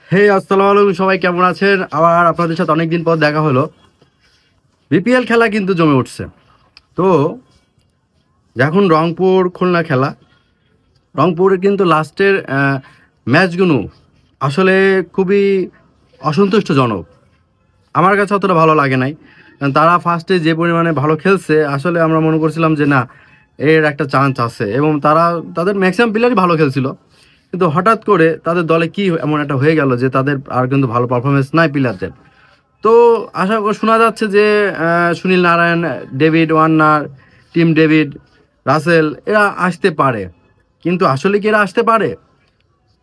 হে আসসালামু আলাইকুম, সবাই কেমন আছেন? আবার আপনাদের সাথে অনেকদিন পর দেখা হলো। বিপিএল খেলা কিন্তু জমে উঠছে। তো যখন রংপুর খুলনা খেলা, রংপুরের কিন্তু লাস্টের ম্যাচগুলো আসলে খুবই অসন্তুষ্টজনক। আমার কাছে অতটা ভালো লাগে নাই, কারণ তারা ফার্স্টে যে পরিমাণে ভালো খেলছে, আসলে আমরা মনে করছিলাম যে না, এর একটা চান্স আছে, এবং তাদের ম্যাক্সিমাম প্লেয়ারই ভালো খেলছিল। কিন্তু হঠাৎ করে তাদের দলে কি এমন একটা হয়ে গেল যে তাদের আর কিন্তু ভালো পারফরমেন্স নাই প্লেয়ারদের। তো আশা করি শোনা যাচ্ছে যে Sunil Narine, David Warner, Tim David, Russell এরা আসতে পারে। কিন্তু আসলে কি এরা আসতে পারে?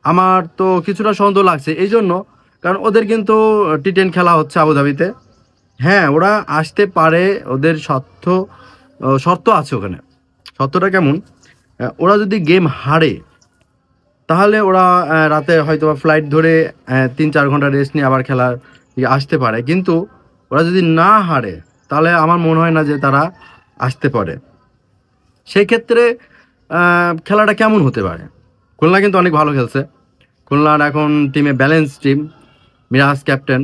আমার তো কিছুটা সন্দেহ লাগছে এই জন্য, কারণ ওদের কিন্তু টি10 খেলা হচ্ছে আবুধাবিতে। হ্যাঁ, ওরা আসতে পারে, ওদের শর্ত আছে ওখানে। শর্তটা কেমন? ওরা যদি গেম হারে, তাহলে ওরা রাতে হয়তো বা ফ্লাইট ধরে 3-4 ঘন্টা রেস্ট নিয়ে আবার খেলার দিকে আসতে পারে। কিন্তু ওরা যদি না হারে, তাহলে আমার মনে হয় না যে তারা আসতে পারে। সেই ক্ষেত্রে খেলাটা কেমন হতে পারে? খুলনা কিন্তু অনেক ভালো খেলছে। খুলনার এখন টিমে ব্যালেন্স টিম। মিরাজ ক্যাপ্টেন,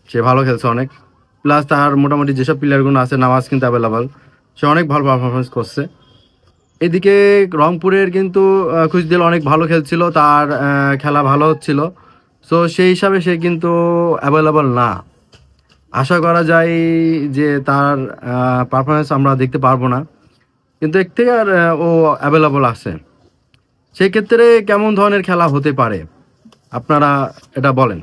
সে ভালো খেলছে অনেক। প্লাস তার মোটামুটি যেসব প্লেয়ারগুলো আছে, নামাজ কিন্তু অ্যাভেলেবল, সে অনেক ভালো পারফরমেন্স করছে। এদিকে রংপুরের কিন্তু খুশদিল অনেক ভালো খেলছিল, তার খেলা ভালো হচ্ছিল। সো সেই হিসাবে সে কিন্তু অ্যাভেলেবল না। আশা করা যায় যে তার পারফরমেন্স আমরা দেখতে পারবো না, কিন্তু এর থেকে আর ও অ্যাভেলেবল আছে। সেই ক্ষেত্রে কেমন ধরনের খেলা হতে পারে আপনারা এটা বলেন।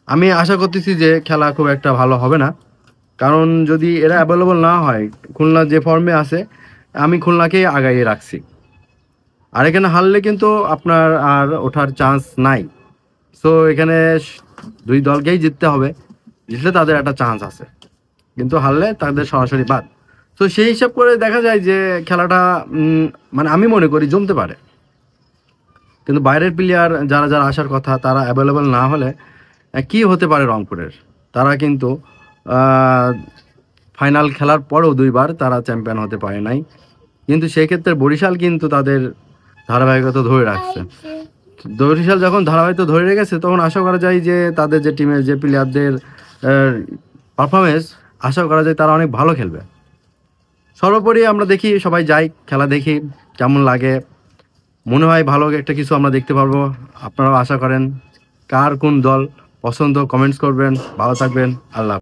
আমি আশা করতেছি যে খেলা খুব একটা ভালো হবে না, কারণ যদি এরা অ্যাভেলেবল না হয়, খুলনা যে ফর্মে আছে, আমি খুলনাকেই আগাইয়ে রাখছি। আর এখানে হারলে কিন্তু আপনার আর ওঠার চান্স নাই। সো এখানে দুই দলকেই জিততে হবে, জিতলে তাদের একটা চান্স আছে, কিন্তু হারলে তাদের সরাসরি বাদ। তো সেই হিসাব করে দেখা যায় যে খেলাটা মানে আমি মনে করি জমতে পারে। কিন্তু বাইরের প্লেয়ার যারা যারা আসার কথা, তারা অ্যাভেলেবল না হলে কি হতে পারে রংপুরের? তারা কিন্তু ফাইনাল খেলার পরেও দুইবার তারা চ্যাম্পিয়ন হতে পারে নাই। কিন্তু সেক্ষেত্রে বরিশাল কিন্তু তাদের ধারাবাহিকতা ধরে রাখছে। বরিশাল যখন ধারাবাহিকতা ধরে রেখেছে, তখন আশা করা যায় যে তাদের যে টিমের যে প্লেয়ারদের পারফরমেন্স, আশা করা যায় তারা অনেক ভালো খেলবে। সর্বোপরি আমরা দেখি, সবাই যাই খেলা দেখি, কেমন লাগে। মনে হয় ভালো একটা কিছু আমরা দেখতে পারবো। আপনারাও আশা করেন। কার কোন দল পছন্দ কমেন্টস করবেন। ভালো থাকবেন। আল্লাহ।